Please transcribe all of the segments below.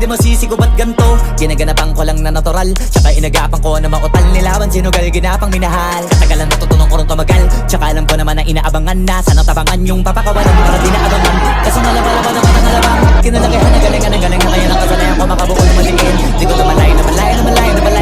di masisi ko ba't ganto? Ginaganapan ko lang na natural, tsaka inagapan ko na mautal. Nilawan sinugal, ginapang minahal. Katagalan natutunan ko rin tumagal, tsaka alam ko naman na inaabangan na. Sana tabangan yung papakawalan para di naabangan. Kaso nalabalaban naman ang alabang, kinalakihan na galing na kaya nakasanayan ko makabuo na maliin. Di ko namalay,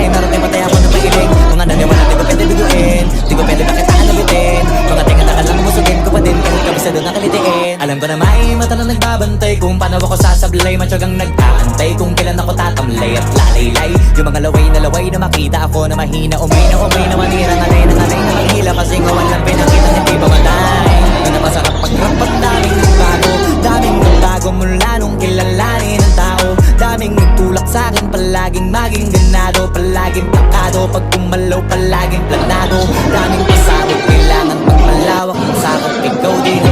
meron ay matay ako na pailing. Mga naniwala di ko pwede biguin, di ko pwede pakitaan na bitin. Mga tinga na kalang musugin ko pa din, kahit kabisado na kalitiin. Alam ko na may mata na nagbabantay kung paano ako sasablay. Matyagang nag-aantay kung kailan ako tatamlay at lalaylay. Yung mga laway na makita ako na mahina. Umay na manira, ngalay na manghila. Kasi nga walang pinakita, hindi pa matay. Yung napasarap pag-rap, daming nagbago mula nung kilalanin ang tao. Daming nagtulak sa'kin, palaging maging ganado, palaging takado, pag kumalaw palaging planado. Daming pasabot, kailangan pag malawak ang sakop, ikaw din